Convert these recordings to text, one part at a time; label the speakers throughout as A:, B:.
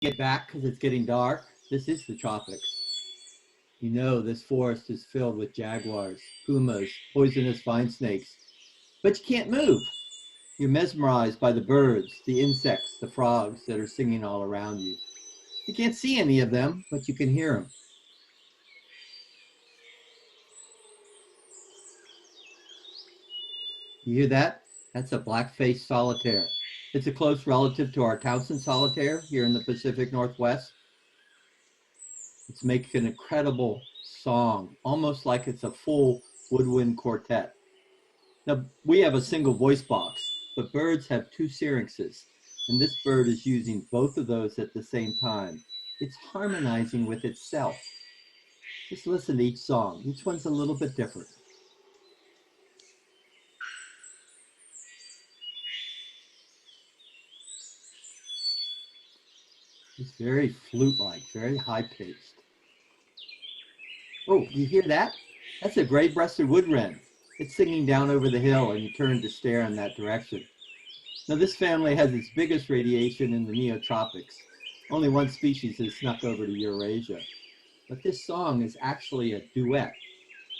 A: Get back because it's getting dark. This is the tropics. You know this forest is filled with jaguars, pumas, poisonous vine snakes, but you can't move. You're mesmerized by the birds, the insects, the frogs that are singing all around you. You can't see any of them, but you can hear them. You hear that? That's a black-faced solitaire. It's a close relative to our Townsend solitaire here in the Pacific Northwest. It's making an incredible song, almost like it's a full woodwind quartet. Now, we have a single voice box, but birds have two syrinxes, and this bird is using both of those at the same time. It's harmonizing with itself. Just listen to each song. Each one's a little bit different. It's very flute-like, very high-pitched. Oh, you hear that? That's a gray-breasted wood wren. It's singing down over the hill, and you turn to stare in that direction. Now, this family has its biggest radiation in the Neotropics. Only one species has snuck over to Eurasia. But this song is actually a duet.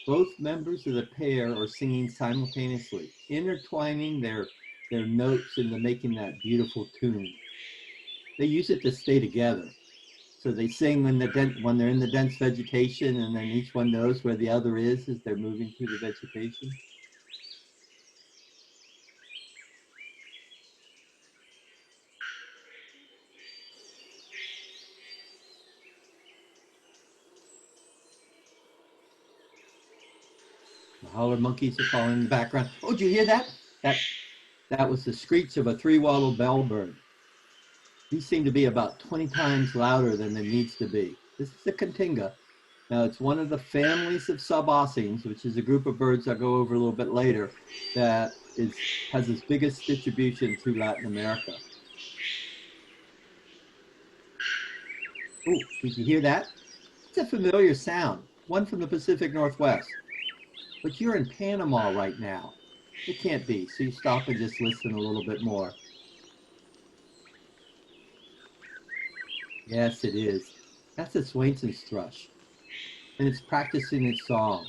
A: Both members of the pair are singing simultaneously, intertwining their notes into making that beautiful tune. They use it to stay together. So they sing when they're in the dense vegetation, and then each one knows where the other is as they're moving through the vegetation. The howler monkeys are calling in the background. Oh, did you hear that? That was the screech of a three-wattled bellbird. These seem to be about 20 times louder than there needs to be. This is the Continga. Now, it's one of the families of subossines, which is a group of birds I'll go over a little bit later, that has its biggest distribution through Latin America. Oh, did you hear that? It's a familiar sound, one from the Pacific Northwest. But you're in Panama right now. It can't be, so you stop and just listen a little bit more. Yes, it is. That's a Swainson's thrush, and it's practicing its song.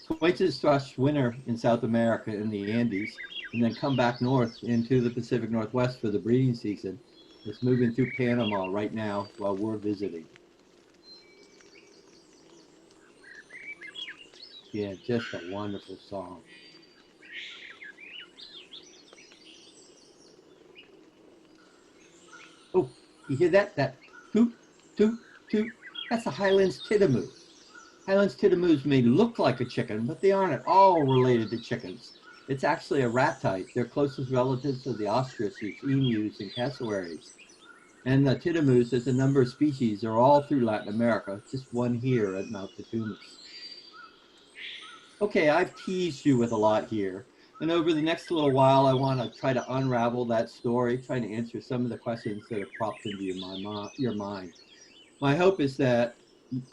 A: Swainson's thrush winter in South America in the Andes, and then come back north into the Pacific Northwest for the breeding season. It's moving through Panama right now while we're visiting. Yeah, just a wonderful song. Oh, you hear that? That toot, toot, toot. That's the Highlands titamoo. Highlands titamoos may look like a chicken, but they aren't at all related to chickens. It's actually a rat type. They're closest relatives of the ostriches, emus, and cassowaries. And the titamoos, there's a number of species. They're all through Latin America, just one here at Altitudinal. Okay, I've teased you with a lot here. And over the next little while, I want to try to unravel that story, trying to answer some of the questions that have popped into your mind. My hope is that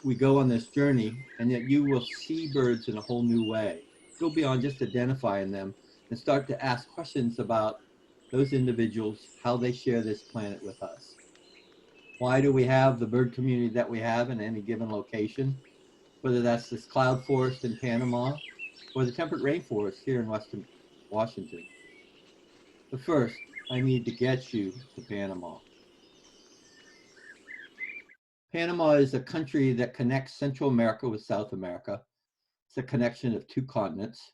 A: we go on this journey and that you will see birds in a whole new way. Go beyond just identifying them and start to ask questions about those individuals, how they share this planet with us. Why do we have the bird community that we have in any given location? Whether that's this cloud forest in Panama or the temperate rainforest here in Western Washington. But first, I need to get you to Panama. Panama is a country that connects Central America with South America. It's a connection of two continents.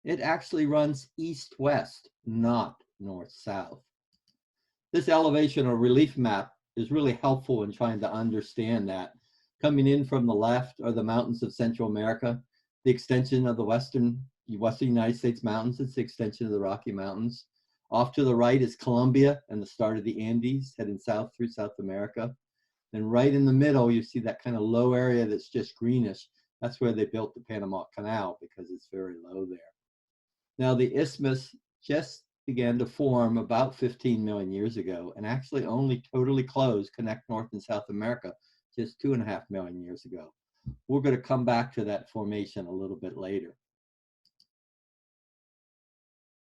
A: It actually runs east-west, not north-south. This elevation or relief map is really helpful in trying to understand that. Coming in from the left are the mountains of Central America, the extension of the western United States mountains. It's the extension of the Rocky Mountains. Off to the right is Colombia and the start of the Andes, heading south through South America. And right in the middle, you see that kind of low area that's just greenish. That's where they built the Panama Canal because it's very low there. Now, the Isthmus just began to form about 15 million years ago and actually only totally closed, connect North and South America just 2.5 million years ago. We're going to come back to that formation a little bit later.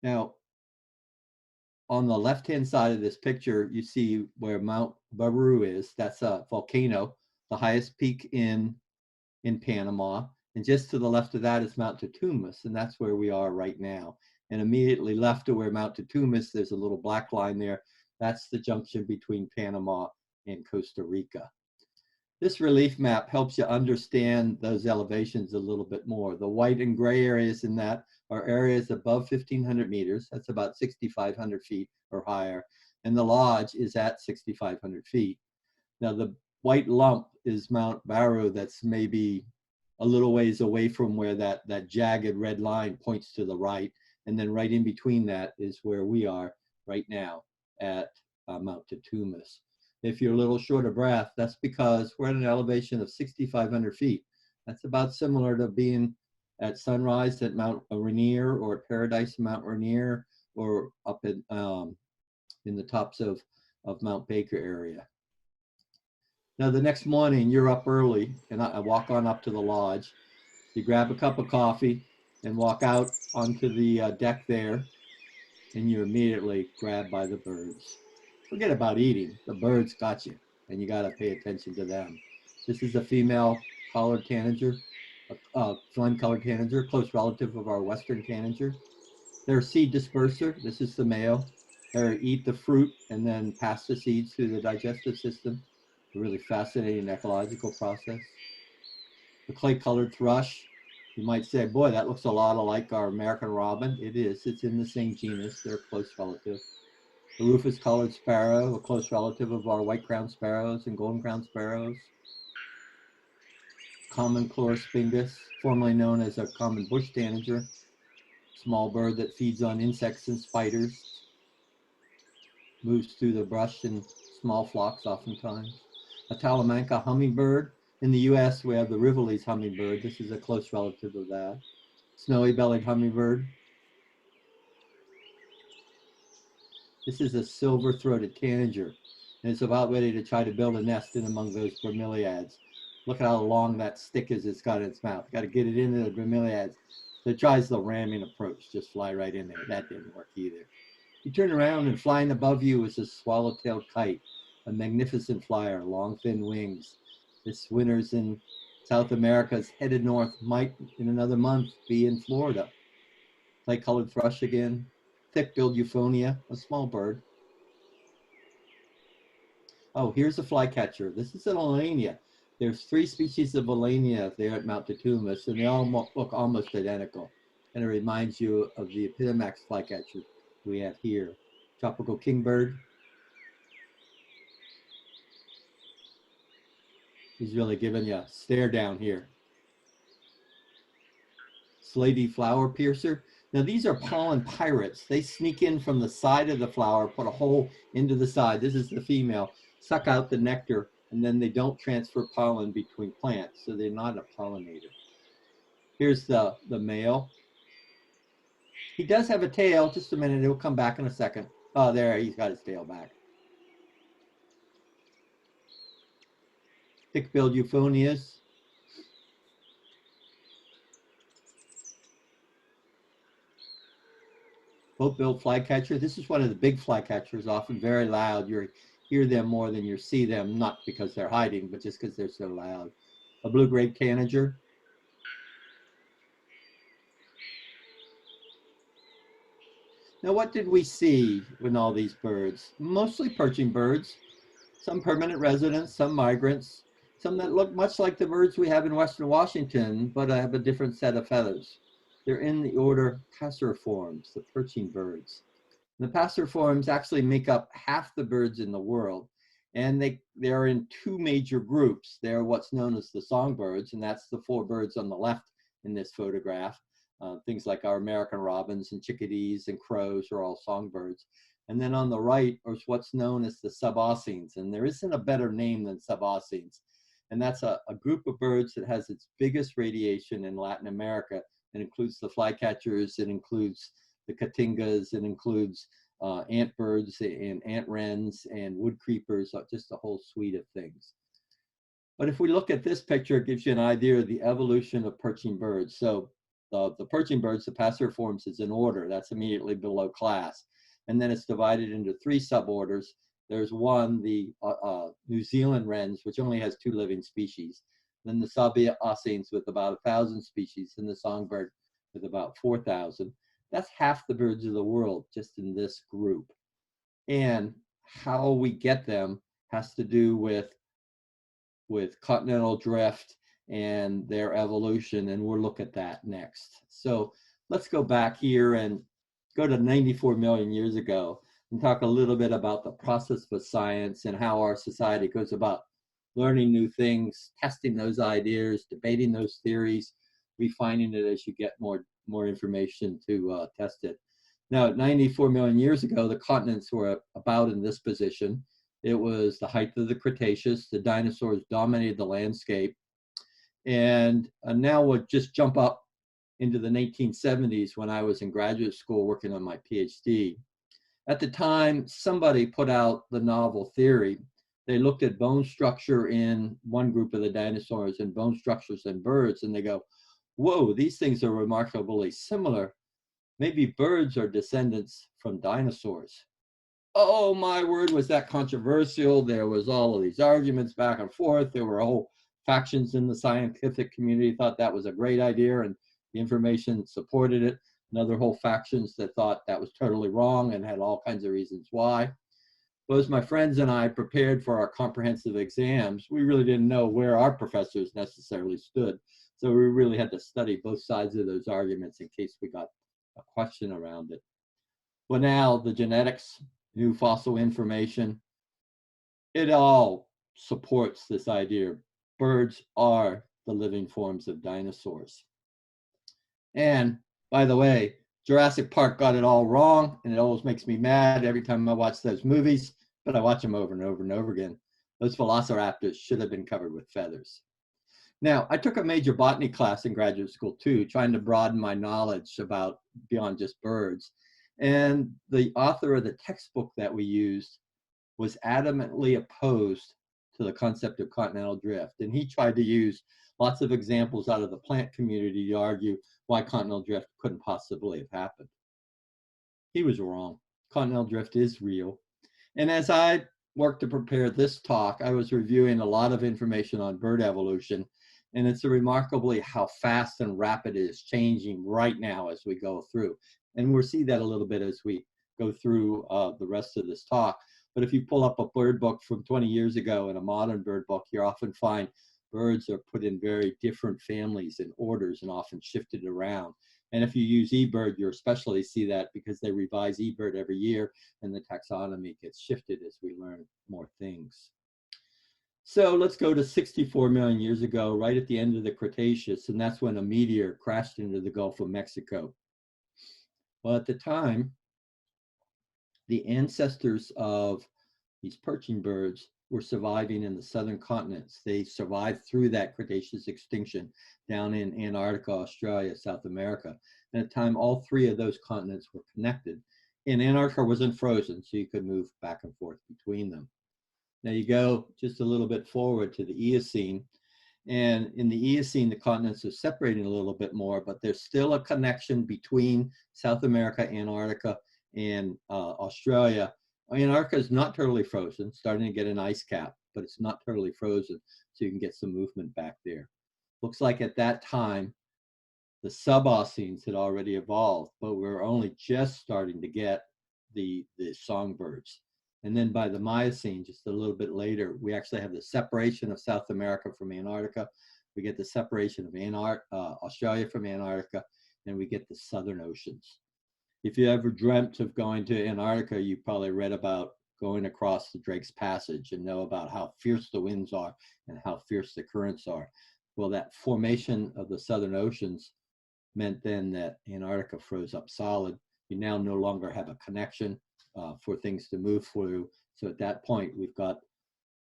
A: Now, on the left-hand side of this picture, you see where Baru is. That's a volcano, the highest peak in Panama. And just to the left of that is Mount Tutumas, and that's where we are right now. And immediately left of where Mount Tutumas, there's a little black line there. That's the junction between Panama and Costa Rica. This relief map helps you understand those elevations a little bit more. The white and gray areas in that are areas above 1,500 meters. That's about 6,500 feet or higher. And the lodge is at 6,500 feet. Now the white lump is Mount Baru, that's maybe a little ways away from where that jagged red line points to the right. And then right in between that is where we are right now at Mount Tutumas. If you're a little short of breath, that's because we're at an elevation of 6,500 feet. That's about similar to being at sunrise at Mount Rainier or at Paradise Mount Rainier or up in the tops of Mount Baker area. Now the next morning you're up early and I walk on up to the lodge. You grab a cup of coffee and walk out onto the deck there, and you're immediately grabbed by the birds. Forget about eating, the birds got you and you gotta pay attention to them. This is a female collared tanager, flame-colored tanager, close relative of our Western tanager. They're a seed disperser. This is the male. They eat the fruit and then pass the seeds through the digestive system. A really fascinating ecological process. The clay-colored thrush. You might say, boy, that looks a lot like our American robin. It is. It's in the same genus. They're a close relative. The rufous-colored sparrow, a close relative of our white-crowned sparrows and golden-crowned sparrows. Common chlorospingus, formerly known as a common bush tanager, small bird that feeds on insects and spiders, moves through the brush in small flocks oftentimes. A Talamanca hummingbird. In the US, we have the Rivolli's hummingbird. This is a close relative of that. Snowy-bellied hummingbird. This is a silver-throated tanager, and it's about ready to try to build a nest in among those bromeliads. Look at how long that stick is it's got in its mouth. Got to get it into the bromeliads. So it tries the ramming approach, just fly right in there. That didn't work either. You turn around and flying above you is a swallow-tailed kite, a magnificent flyer, long, thin wings. This winter's in South America, is headed north, might in another month be in Florida. Clay-colored thrush again, thick-billed euphonia, a small bird. Oh, here's a flycatcher. This is an Alania. There's 3 species of Alania there at Mount Tutumas, and they all look almost identical. And it reminds you of the Panama'S flycatcher we have here. Tropical kingbird. He's really giving you a stare down here. Slaty flower piercer. Now these are pollen pirates. They sneak in from the side of the flower, put a hole into the side. This is the female. Suck out the nectar, and then they don't transfer pollen between plants, so they're not a pollinator. Here's the male. He does have a tail. Just a minute, it'll come back in a second. Oh, there, he's got his tail back. Thick-billed euphonias. Boat-billed flycatcher. This is one of the big flycatchers, often very loud. You hear them more than you see them, not because they're hiding, but just because they're so loud. A blue-graped tanager. Now, what did we see in all these birds? Mostly perching birds, some permanent residents, some migrants, some that look much like the birds we have in Western Washington, but have a different set of feathers. They're in the order passeriformes, the perching birds. The passeriformes actually make up half the birds in the world, and they're in 2 major groups. They're what's known as the songbirds, and that's the 4 birds on the left in this photograph. Things like our American robins and chickadees and crows are all songbirds. And then on the right is what's known as the subausines, and there isn't a better name than subausines. And that's a group of birds that has its biggest radiation in Latin America. It includes the flycatchers, it includes the cotingas, it includes antbirds and ant wrens and wood creepers, just a whole suite of things. But if we look at this picture, it gives you an idea of the evolution of perching birds. So the perching birds, the passeriformes, is in order. That's immediately below class. And then it's divided into 3 suborders. There's one, the New Zealand wrens, which only has 2 living species. Then the Sabaeans with about 1,000 species, and the songbird with about 4,000. That's half the birds of the world just in this group. And how we get them has to do with continental drift and their evolution, and we'll look at that next. So let's go back here and go to 94 million years ago and talk a little bit about the process of science and how our society goes about learning new things, testing those ideas, debating those theories, refining it as you get more information to test it. Now, 94 million years ago, the continents were about in this position. It was the height of the Cretaceous. The dinosaurs dominated the landscape. And now we'll just jump up into the 1970s when I was in graduate school working on my PhD. At the time, somebody put out the novel theory. They looked at bone structure in one group of the dinosaurs and bone structures in birds, and they go, whoa, these things are remarkably similar. Maybe birds are descendants from dinosaurs. Oh my word, was that controversial. There was all of these arguments back and forth. There were whole factions in the scientific community thought that was a great idea and the information supported it. And other whole factions that thought that was totally wrong and had all kinds of reasons why. But as my friends and I prepared for our comprehensive exams, we really didn't know where our professors necessarily stood. So we really had to study both sides of those arguments in case we got a question around it. Well, now the genetics, new fossil information, it all supports this idea. Birds are the living forms of dinosaurs. And by the way, Jurassic Park got it all wrong, and it always makes me mad every time I watch those movies, but I watch them over and over and over again. Those velociraptors should have been covered with feathers. Now, I took a major botany class in graduate school too, trying to broaden my knowledge about beyond just birds. And the author of the textbook that we used was adamantly opposed to the concept of continental drift. And he tried to use lots of examples out of the plant community to argue why continental drift couldn't possibly have happened. He was wrong. Continental drift is real. And as I worked to prepare this talk, I was reviewing a lot of information on bird evolution. And it's remarkably how fast and rapid it is changing right now as we go through. And we'll see that a little bit as we go through the rest of this talk. But if you pull up a bird book from 20 years ago and a modern bird book, you often find birds are put in very different families and orders and often shifted around. And if you use eBird, you'll especially see that because they revise eBird every year and the taxonomy gets shifted as we learn more things. So let's go to 64 million years ago, right at the end of the Cretaceous, and that's when a meteor crashed into the Gulf of Mexico. Well, at the time, the ancestors of these perching birds were surviving in the southern continents. They survived through that Cretaceous extinction down in Antarctica, Australia, South America. And at the time, all 3 of those continents were connected. And Antarctica wasn't frozen, so you could move back and forth between them. Now you go just a little bit forward to the Eocene. And in the Eocene, the continents are separating a little bit more, but there's still a connection between South America, Antarctica, and Australia. Antarctica is not totally frozen, starting to get an ice cap, but it's not totally frozen, so you can get some movement back there. Looks like at that time, the suboceans had already evolved, but we're only just starting to get the songbirds. And then by the Miocene, just a little bit later, we actually have the separation of South America from Antarctica. We get the separation of Australia from Antarctica, and we get the southern oceans. If you ever dreamt of going to Antarctica, you probably read about going across the Drake's Passage and know about how fierce the winds are and how fierce the currents are. Well, that formation of the southern oceans meant then that Antarctica froze up solid. You now no longer have a connection for things to move through. So at that point, we've got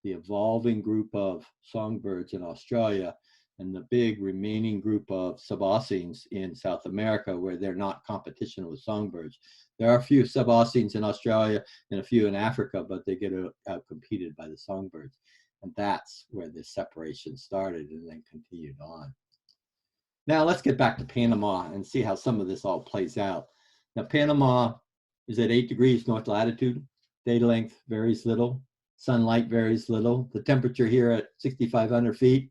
A: the evolving group of songbirds in Australia and the big remaining group of suboceans in South America where they're not competition with songbirds. There are a few suboceans in Australia and a few in Africa, but they get out-competed by the songbirds. And that's where this separation started and then continued on. Now let's get back to Panama and see how some of this all plays out. Now Panama is at 8 degrees north latitude. Day length varies little. Sunlight varies little. The temperature here at 6,500 feet,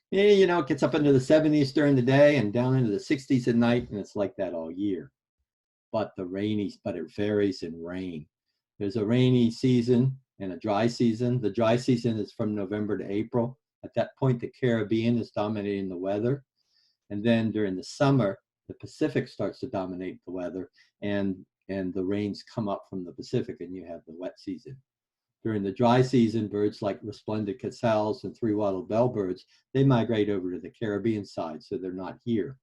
A: you know, it gets up into the 70s during the day and down into the 60s at night, and it's like that all year. But it varies in rain. There's a rainy season and a dry season. The dry season is from November to April. At that point, the Caribbean is dominating the weather. And then during the summer, the Pacific starts to dominate the weather, and the rains come up from the Pacific, and you have the wet season. During the dry season, birds like resplendent quetzals and three-wattled bellbirds, they migrate over to the Caribbean side, so they're not here.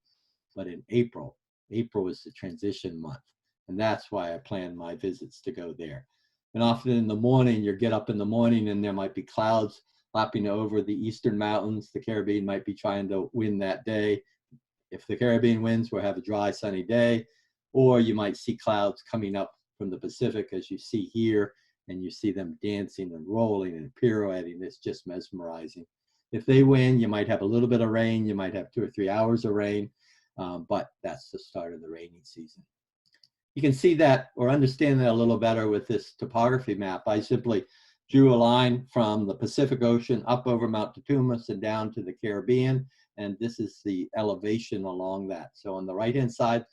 A: But in April is the transition month, and that's why I plan my visits to go there. And often in the morning, you get up in the morning and there might be clouds lapping over the eastern mountains. The Caribbean might be trying to win that day. If the Caribbean wins, we'll have a dry, sunny day. Or you might see clouds coming up from the Pacific, as you see here, and you see them dancing and rolling and pirouetting. It's just mesmerizing. If they win, you might have a little bit of rain. You might have 2 or 3 hours of rain, but that's the start of the rainy season. You can see that or understand that a little better with this topography map. I simply drew a line from the Pacific Ocean up over Mount Tutumas and down to the Caribbean, and this is the elevation along that. So on the right-hand side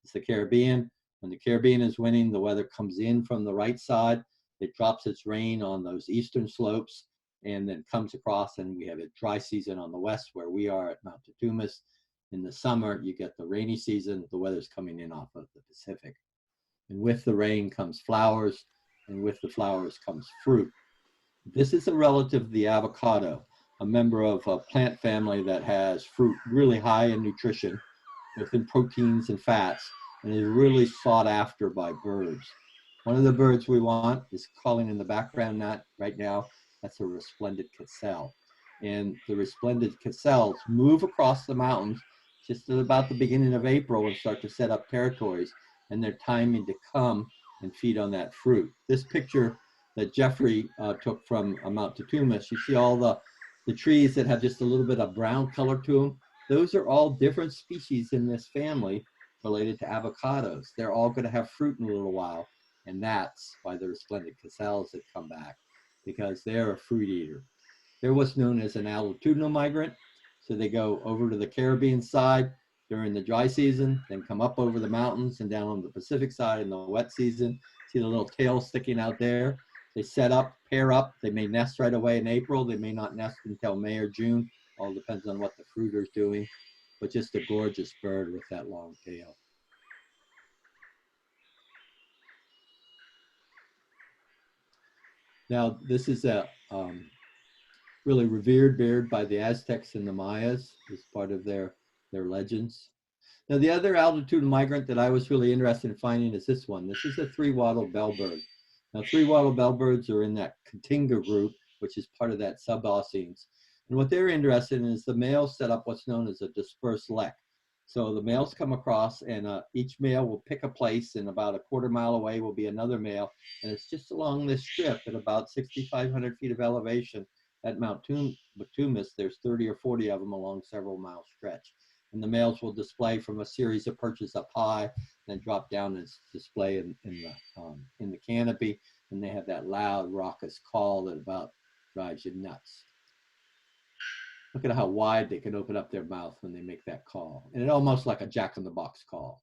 A: is the Caribbean. When the Caribbean is winning, the weather comes in from the right side. It drops its rain on those eastern slopes and then comes across, and we have a dry season on the west where we are at Mount Tutumas. In the summer, you get the rainy season. The weather's coming in off of the Pacific. And with the rain comes flowers, and with the flowers comes fruit. This is a relative of the avocado, a member of a plant family that has fruit really high in nutrition, both in proteins and fats, and is really sought after by birds. One of the birds we want is calling in the background right now. That's a resplendent quetzal. And the resplendent quetzals move across the mountains just at about the beginning of April and start to set up territories, and they're timing to come and feed on that fruit. This picture that Jeffrey took from Mount Tutumas, you see all the trees that have just a little bit of brown color to them. Those are all different species in this family related to avocados. They're all going to have fruit in a little while. And that's why the resplendent quetzals that come back, because they're a fruit eater. They're what's known as an altitudinal migrant. So they go over to the Caribbean side during the dry season, then come up over the mountains and down on the Pacific side in the wet season. See the little tail sticking out there? They set up, pair up. They may nest right away in April. They may not nest until May or June. All depends on what the fruiter's doing. But just a gorgeous bird with that long tail. Now, this is a really revered bird by the Aztecs and the Mayas as part of their legends. Now, the other altitudinal migrant that I was really interested in finding is this one. This is a three-wattled bellbird. Now, three-wattled bellbirds are in that Cotinga group, which is part of that suboscines. And what they're interested in is the males set up what's known as a dispersed lek. So the males come across, and each male will pick a place, and about a quarter mile away will be another male. And it's just along this strip at about 6,500 feet of elevation at Mount Tutumas. There's 30 or 40 of them along several mile stretch. And the males will display from a series of perches up high, then drop down and display in the canopy. And they have that loud, raucous call that about drives you nuts. Look at how wide they can open up their mouth when they make that call. And it's almost like a jack-in-the-box call.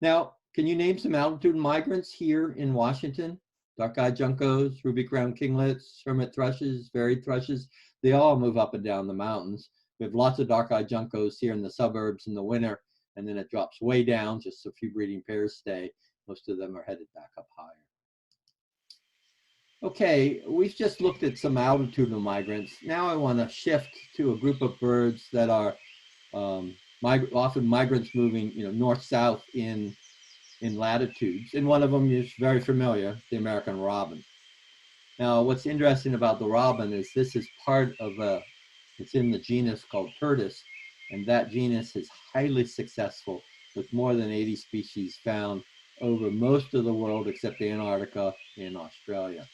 A: Now, can you name some altitude migrants here in Washington? Dark-eyed juncos, ruby-crowned kinglets, hermit thrushes, varied thrushes. They all move up and down the mountains. We have lots of dark-eyed juncos here in the suburbs in the winter, and then it drops way down. Just a few breeding pairs stay. Most of them are headed back up higher. Okay, we've just looked at some altitudinal migrants. Now I want to shift to a group of birds that are often migrants moving, north-south in latitudes. And one of them is very familiar, the American robin. Now, what's interesting about the robin is this is part of it's in the genus called Turdus, and that genus is highly successful with more than 80 species found over most of the world except Antarctica and Australia.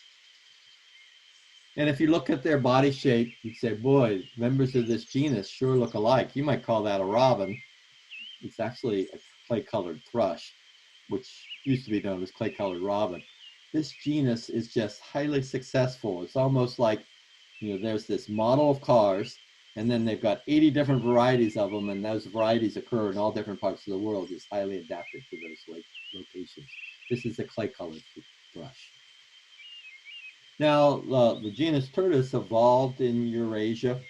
A: And if you look at their body shape, you'd say, boy, members of this genus sure look alike. You might call that a robin. It's actually a clay-colored thrush, which used to be known as clay-colored robin. This genus is just highly successful. It's almost like, there's this model of cars, and then they've got 80 different varieties of them, and those varieties occur in all different parts of the world. It's highly adapted to those locations. This is the clay-colored thrush. Now, the genus Turdus evolved in Eurasia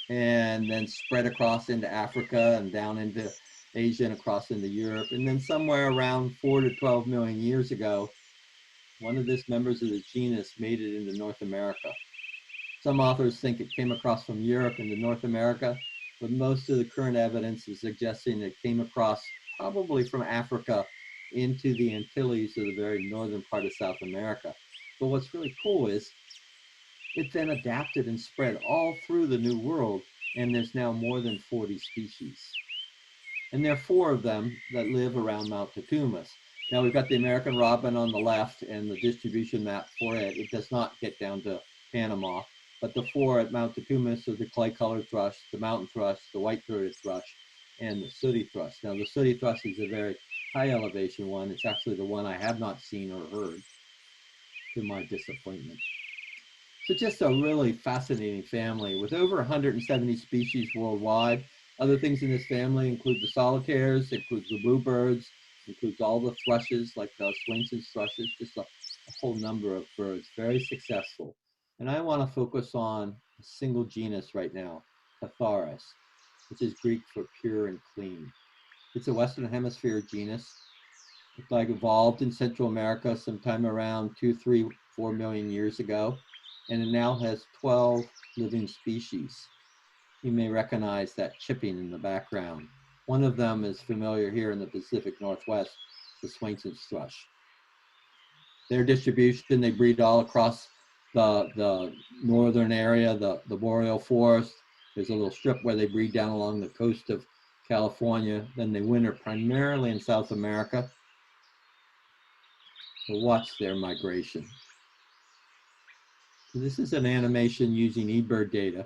A: and then spread across into Africa and down into Asia and across into Europe. And then somewhere around 4 to 12 million years ago, one of these members of the genus made it into North America. Some authors think it came across from Europe into North America, but most of the current evidence is suggesting it came across probably from Africa into the Antilles, or the very northern part of South America. But what's really cool is it then adapted and spread all through the New World, and there's now more than 40 species. And there are 4 of them that live around Mount Tatumas. Now we've got the American robin on the left and the distribution map for it. It does not get down to Panama, but the 4 at Mount Tatumas are the clay-colored thrush, the mountain thrush, the white-throated thrush, and the sooty thrush. Now the sooty thrush is a very high elevation one. It's actually the one I have not seen or heard, to my disappointment. So just a really fascinating family with over 170 species worldwide. Other things in this family include the solitaires, includes the bluebirds, includes all the thrushes, like Swainson's thrushes, just a whole number of birds, very successful. And I want to focus on a single genus right now, Catharis, which is Greek for pure and clean. It's a Western Hemisphere genus. It's like evolved in Central America sometime around 2, 3, 4 million years ago, and it now has 12 living species. You may recognize that chipping in the background. One of them is familiar here in the Pacific Northwest, the Swainson's thrush. Their distribution, they breed all across the northern area, the boreal forest. There's a little strip where they breed down along the coast of California. Then they winter primarily in South America. So watch their migration. So this is an animation using eBird data,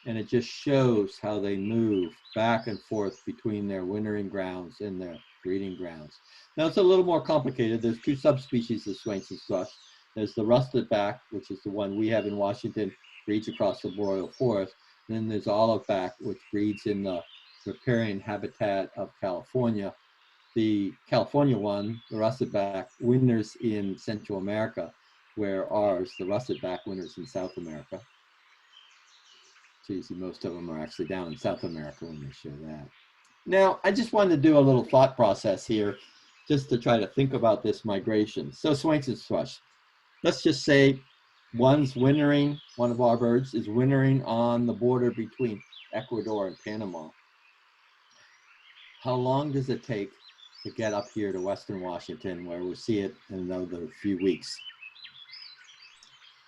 A: and it just shows how they move back and forth between their wintering grounds and their breeding grounds. Now it's a little more complicated. There's 2 subspecies of Swainson's thrush. There's the rusted back, which is the one we have in Washington, breeds across the boreal forest. And then there's olive back, which breeds in the riparian habitat of California. The California one, the russet back, winters in Central America, where ours, the russet back, winters in South America. So you see most of them are actually down in South America when they show that. Now, I just wanted to do a little thought process here, just to try to think about this migration. So Swainson's thrush, let's just say one's wintering, one of our birds is wintering on the border between Ecuador and Panama. How long does it take to get up here to Western Washington, where we'll see it in another few weeks?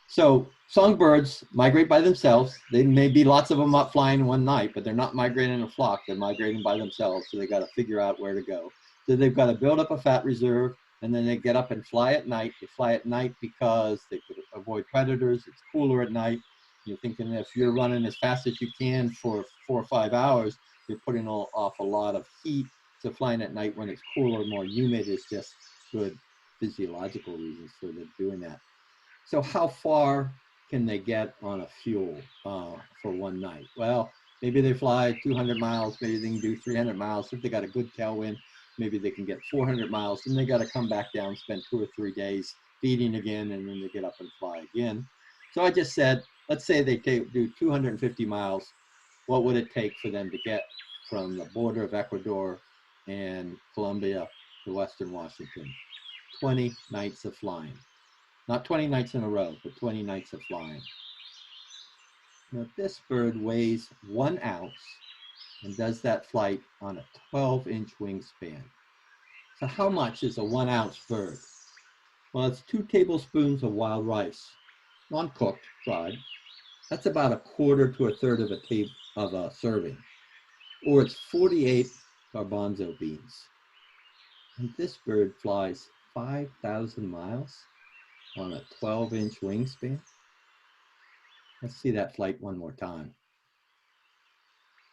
A: So songbirds migrate by themselves. They may be lots of them up flying one night, but they're not migrating in a flock. They're migrating by themselves, so they got to figure out where to go. So they've got to build up a fat reserve, and then they get up and fly at night. They fly at night because they could avoid predators. It's cooler at night. You're thinking if you're running as fast as you can for 4 or 5 hours, you're putting off a lot of heat. So flying at night when it's cooler, more humid is just good physiological reasons for them doing that. So how far can they get on a fuel for one night? Well, maybe they fly 200 miles, maybe they can do 300 miles. If they got a good tailwind, maybe they can get 400 miles. Then they got to come back down, spend 2 or 3 days feeding again, and then they get up and fly again. So I just said, let's say they do 250 miles. What would it take for them to get from the border of Ecuador and Colombia to Western Washington? 20 nights of flying. Not 20 nights in a row, but 20 nights of flying. Now this bird weighs 1 ounce and does that flight on a 12-inch wingspan. So how much is a 1-ounce bird? Well, it's 2 tablespoons of wild rice, non-cooked, fried. That's about 1/4 to 1/3 of a serving. Or it's 48 garbanzo beans. And this bird flies 5,000 miles on a 12-inch wingspan. Let's see that flight one more time.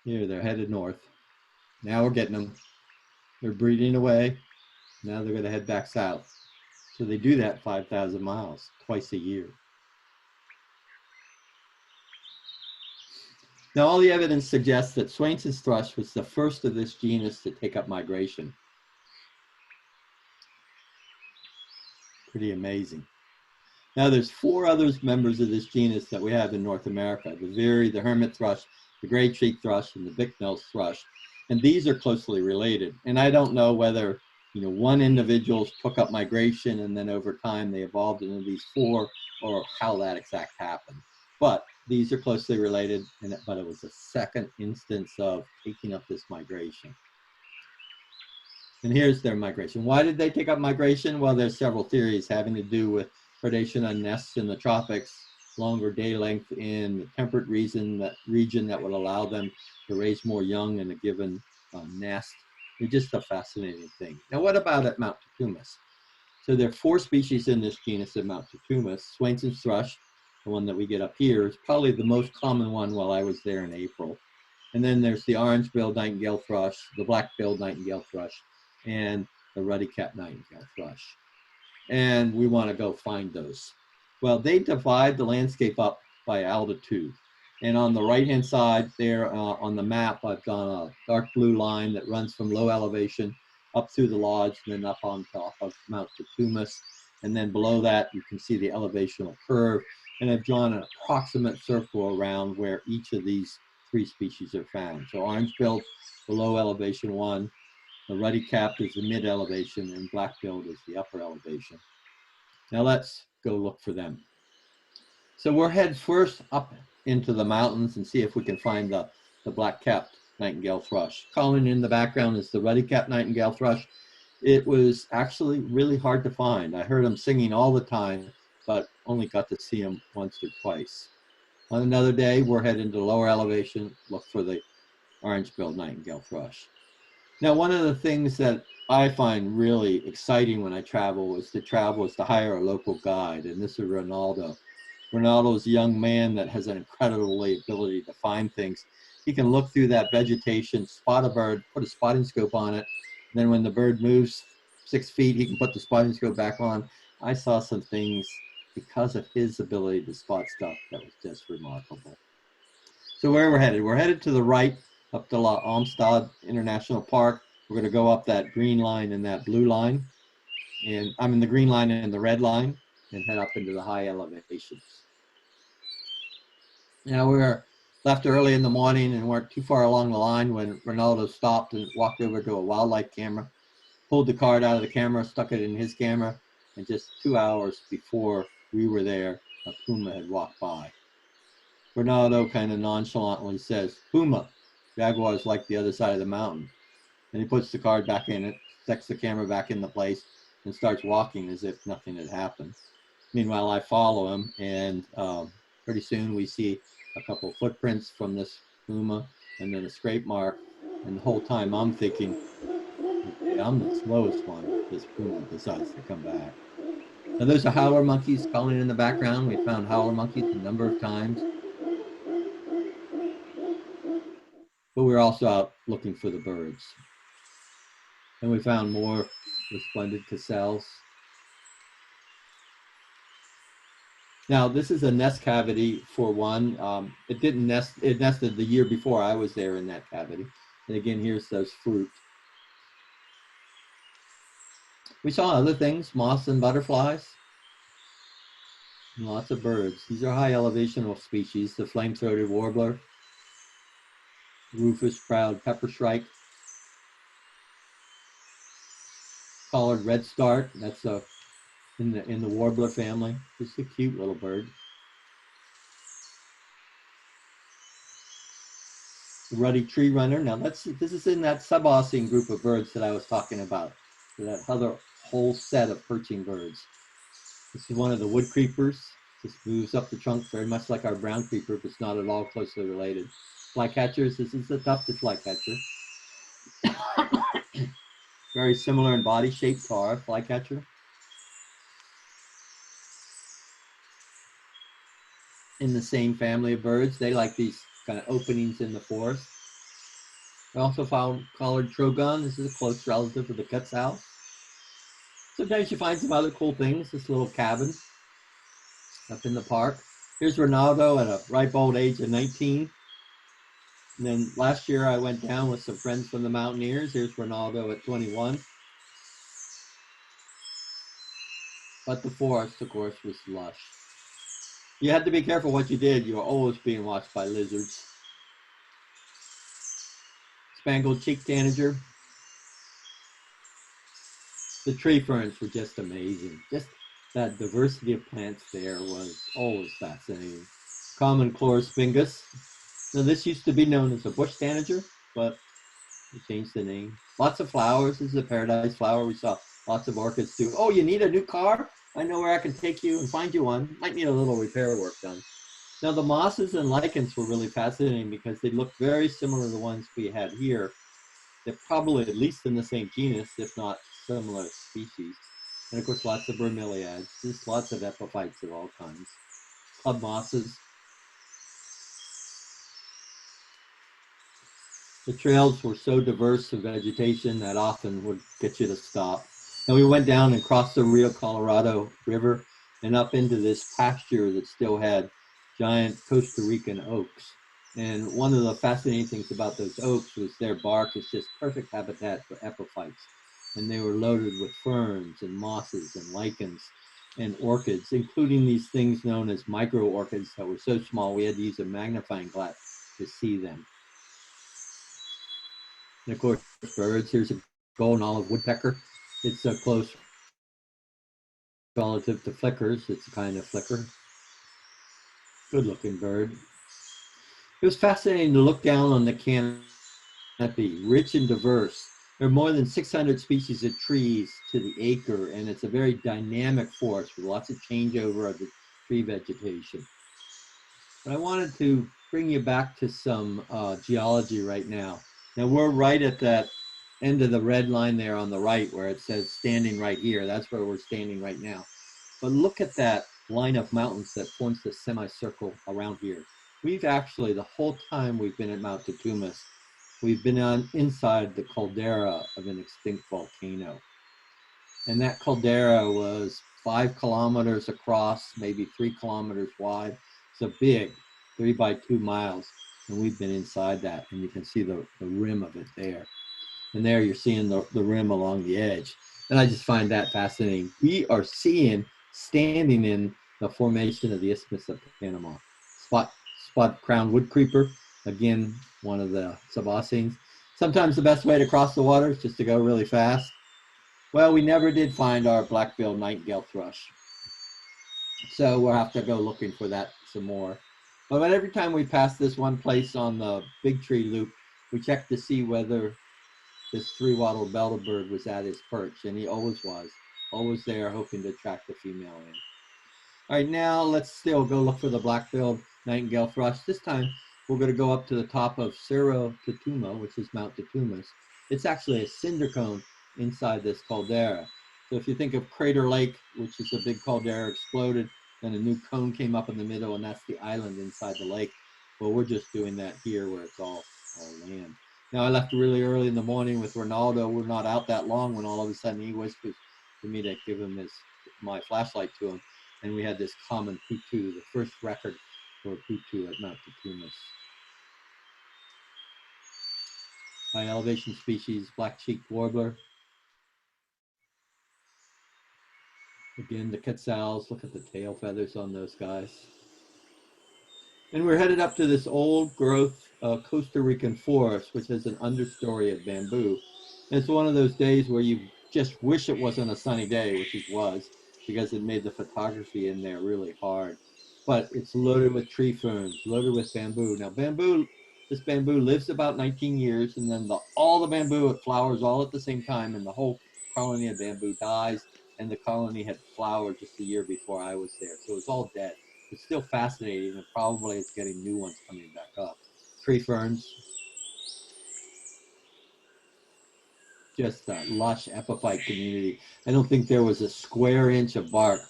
A: Here, they're headed north. Now we're getting them. They're breeding away. Now they're going to head back south. So they do that 5,000 miles twice a year. Now, all the evidence suggests that Swainson's thrush was the first of this genus to take up migration. Pretty amazing. Now, there's 4 other members of this genus that we have in North America: the veery, the hermit thrush, the gray-cheeked thrush, and the Bicknell's thrush. And these are closely related. And I don't know whether, one individual took up migration and then over time they evolved into these 4, or how that exact happened. But these are closely related, but it was a second instance of taking up this migration. And here's their migration. Why did they take up migration? Well, there's several theories having to do with predation on nests in the tropics, longer day length in the temperate region that would allow them to raise more young in a given nest. It's just a fascinating thing. Now, what about at Mount Tecumseh? So there are 4 species in this genus at Mount Tecumseh. Swainson's thrush, the one that we get up here, is probably the most common one while I was there in April. And then there's the orange-billed nightingale thrush, the black-billed nightingale thrush, and the ruddy-capped nightingale thrush. And we want to go find those. Well, they divide the landscape up by altitude. And on the right-hand side there on the map, I've done a dark blue line that runs from low elevation up through the lodge and then up on top of Mount Tecumseh. And then below that, you can see the elevational curve. And I've drawn an approximate circle around where each of these 3 species are found. So orange-billed, the low elevation one, the ruddy-capped is the mid elevation, and black-billed is the upper elevation. Now let's go look for them. So we'll head first up into the mountains and see if we can find the black-capped nightingale thrush. Calling in the background is the ruddy-capped nightingale thrush. It was actually really hard to find. I heard them singing all the time, but only got to see them once or twice. On another day, we're heading to lower elevation, look for the orange-billed nightingale thrush. Now, one of the things that I find really exciting when I travel is to hire a local guide, and this is Ronaldo. Ronaldo is a young man that has an incredible ability to find things. He can look through that vegetation, spot a bird, put a spotting scope on it, and then when the bird moves 6 feet, he can put the spotting scope back on. I saw some things because of his ability to spot stuff that was just remarkable. So where we're headed to the right, up to La Amistad International Park. We're going to go up that green line and that blue line. And I'm in the green line and the red line, and head up into the high elevations. Now we were left early in the morning and weren't too far along the line when Ronaldo stopped and walked over to a wildlife camera, pulled the card out of the camera, stuck it in his camera, and just 2 hours before we were there, a puma had walked by. Ronaldo kind of nonchalantly says, "Puma, jaguars like the other side of the mountain." And he puts the card back in it, sets the camera back into place, and starts walking as if nothing had happened. Meanwhile, I follow him, and pretty soon we see a couple of footprints from this puma, and then a scrape mark. And the whole time I'm thinking, okay, I'm the slowest one if this puma decides to come back. Now, those are howler monkeys calling in the background. We found howler monkeys a number of times. But we were also out looking for the birds. And we found more resplendent gazelles. Now, this is a nest cavity for one. It didn't nest, it nested the year before I was there in that cavity. And again, here's those fruit. We saw other things, moths and butterflies. And lots of birds. These are high elevational species, the flame-throated warbler, rufous-browed peppershrike, collared redstart, that's in the warbler family. Just a cute little bird. The ruddy tree runner. Now this is in that subausine group of birds that I was talking about. So that other whole set of perching birds. This is one of the wood creepers. Just moves up the trunk very much like our brown creeper, but it's not at all closely related. Flycatchers. This is the tufted flycatcher. Very similar in body shape to our flycatcher. In the same family of birds, they like these kind of openings in the forest. We also found collared trogon. This is a close relative of the quetzal. Sometimes you find some other cool things. This little cabin up in the park. Here's Ronaldo at a ripe old age of 19. And then last year I went down with some friends from the Mountaineers. Here's Ronaldo at 21. But the forest, of course, was lush. You had to be careful what you did. You were always being watched by lizards. Spangled cheek tanager. The tree ferns were just amazing. Just that diversity of plants there was always fascinating. Common chlorospingus. Now this used to be known as a bush tanager, but we changed the name. Lots of flowers. This is a paradise flower. We saw lots of orchids too. Oh, you need a new car? I know where I can take you and find you one. Might need a little repair work done. Now the mosses and lichens were really fascinating because they look very similar to the ones we had here. They're probably at least in the same genus, if not similar species. And of course, lots of bromeliads, just lots of epiphytes of all kinds. Club mosses. The trails were so diverse of vegetation that often would get you to stop. And we went down and crossed the Rio Colorado River and up into this pasture that still had giant Costa Rican oaks. And one of the fascinating things about those oaks was their bark is just perfect habitat for epiphytes. And they were loaded with ferns and mosses and lichens and orchids, including these things known as micro orchids that were so small we had to use a magnifying glass to see them. And of course, birds. Here's a golden olive woodpecker. It's a close relative to flickers. It's a kind of flicker. Good looking bird. It was fascinating to look down on the canopy, rich and diverse. There are more than 600 species of trees to the acre, and it's a very dynamic forest with lots of changeover of the tree vegetation. But I wanted to bring you back to some geology right now. Now we're right at that end of the red line there on the right where it says standing right here. That's where we're standing right now. But look at that line of mountains that forms the semicircle around here. We've actually, the whole time we've been at Mount Tutumas, we've been on inside the caldera of an extinct volcano. And that caldera was 5 kilometers across, maybe 3 kilometers wide. It's a big 3 by 2 miles. And we've been inside that, and you can see the rim of it there. And there you're seeing the rim along the edge. And I just find that fascinating. We are seeing, standing in the formation of the Isthmus of Panama. Spot crowned wood creeper, again, one of the subaceans. Sometimes the best way to cross the water is just to go really fast. Well, we never did find our black-billed nightingale thrush. So we'll have to go looking for that some more. But every time we pass this one place on the Big Tree Loop, we check to see whether this three-wattled bellbird was at his perch, and he always was, always there hoping to attract the female in. All right, now let's still go look for the black-billed nightingale thrush. This time we're going to go up to the top of Cerro Tutuma, which is Mount Tutumas. It's actually a cinder cone inside this caldera. So if you think of Crater Lake, which is a big caldera exploded, then a new cone came up in the middle, and that's the island inside the lake. Well, we're just doing that here where it's all land. Now, I left really early in the morning with Ronaldo. We're not out that long when all of a sudden he whispers to me to give him my flashlight to him. And we had this common putu, the first record for putu at Mount Tutumas. High elevation species, black-cheeked warbler. Again, the quetzals, look at the tail feathers on those guys. And we're headed up to this old growth Costa Rican forest, which has an understory of bamboo. And it's one of those days where you just wish it wasn't a sunny day, which it was, because it made the photography in there really hard. But it's loaded with tree ferns, loaded with bamboo. Now this bamboo lives about 19 years, and then all the bamboo, it flowers all at the same time, and the whole colony of bamboo dies, and the colony had flowered just the year before I was there. So it's all dead. It's still fascinating, and probably it's getting new ones coming back up. Tree ferns, just a lush epiphyte community. I don't think there was a square inch of bark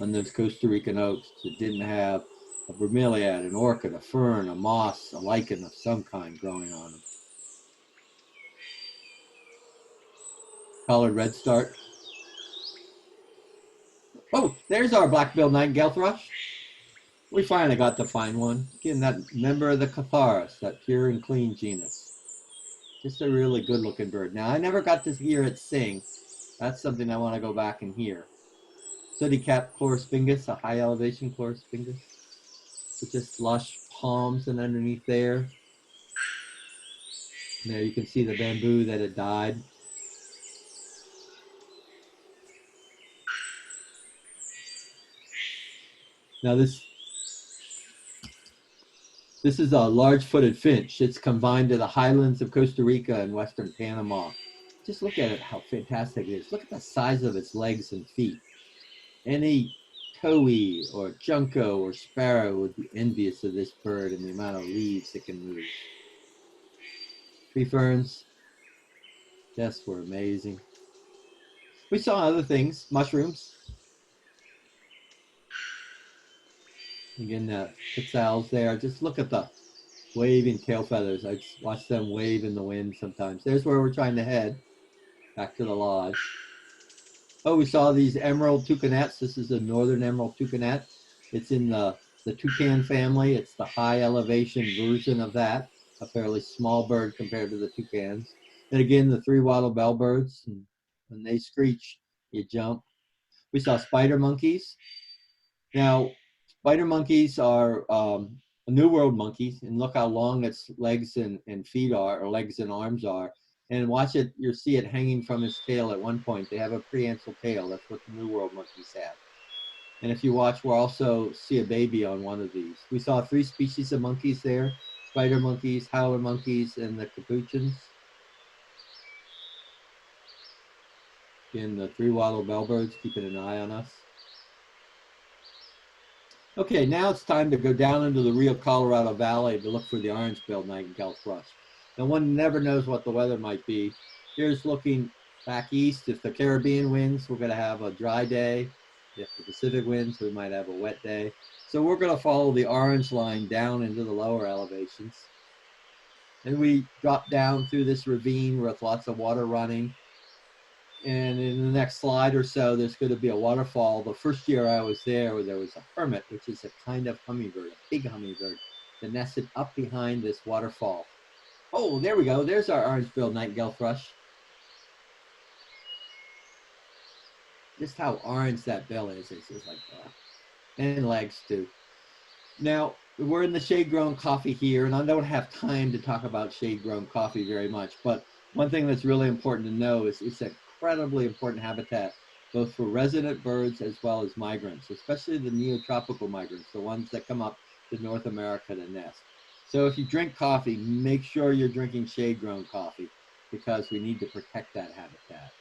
A: on those Costa Rican oaks that didn't have a bromeliad, an orchid, a fern, a moss, a lichen of some kind growing on them. Collared redstart. Oh, there's our black-billed nightingale thrush. We finally got to find one. Again, that member of the Catharis, that pure and clean genus. Just a really good-looking bird. Now, I never got to hear it sing. That's something I want to go back and hear. Sooty-capped chlorospingus, a high-elevation chlorospingus, with just lush palms and underneath there. And there you can see the bamboo that had died. Now this is a large-footed finch. It's confined to the highlands of Costa Rica and Western Panama. Just look at it, how fantastic it is. Look at the size of its legs and feet. Any towhee or junco or sparrow would be envious of this bird and the amount of leaves it can move. Tree ferns just were amazing. We saw other things, mushrooms. Again, the quetzals there. Just look at the waving tail feathers. I watch them wave in the wind sometimes. There's where we're trying to head, back to the lodge. Oh, we saw these emerald toucanets. This is a northern emerald toucanet. It's in the toucan family. It's the high elevation version of that, a fairly small bird compared to the toucans. And again, the three-wattle bellbirds, and when they screech, you jump. We saw spider monkeys. Now, spider monkeys are New World monkeys, and look how long its legs and feet are, or legs and arms are. And watch it, you'll see it hanging from its tail at one point. They have a prehensile tail. That's what the New World monkeys have. And if you watch, we'll also see a baby on one of these. We saw 3 species of monkeys there: spider monkeys, howler monkeys, and the capuchins. Again, the three-wattle bellbirds keeping an eye on us. Okay, now it's time to go down into the Rio Colorado Valley to look for the orange-billed nightingale thrush. Now, one never knows what the weather might be. Here's looking back east. If the Caribbean winds, we're going to have a dry day. If the Pacific winds, we might have a wet day. So we're going to follow the orange line down into the lower elevations. And we drop down through this ravine with lots of water running. And in the next slide or so, there's going to be a waterfall. The first year I was there was a hermit, which is a kind of hummingbird, a big hummingbird, that nested up behind this waterfall. Oh, there we go. There's our orange-billed nightingale thrush. Just how orange that bill is. It's just like, and legs too. Now, we're in the shade-grown coffee here, and I don't have time to talk about shade-grown coffee very much, but one thing that's really important to know is it's an incredibly important habitat, both for resident birds as well as migrants, especially the neotropical migrants, the ones that come up to North America to nest. So if you drink coffee, make sure you're drinking shade-grown coffee, because we need to protect that habitat.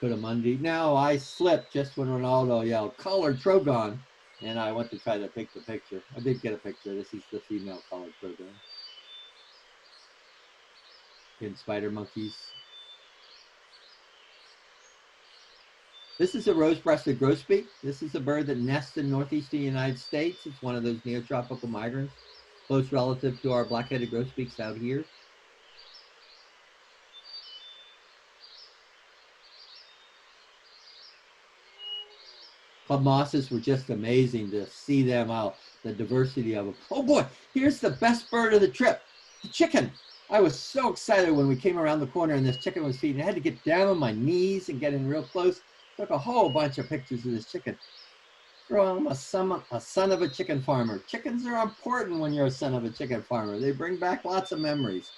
A: Cotamundi. Now, I slipped just when Ronaldo yelled, "Collared Trogon," and I went to try to take the picture. I did get a picture. This is the female collared Trogon. In spider monkeys. This is a rose-breasted grosbeak. This is a bird that nests in northeastern United States. It's one of those neotropical migrants, close relative to our black-headed grosbeaks out here. Club mosses were just amazing to see them out, the diversity of them. Oh boy, here's the best bird of the trip, the chicken. I was so excited when we came around the corner and this chicken was feeding. I had to get down on my knees and get in real close. Took a whole bunch of pictures of this chicken. Bro, I'm a son of a chicken farmer. Chickens are important when you're a son of a chicken farmer. They bring back lots of memories.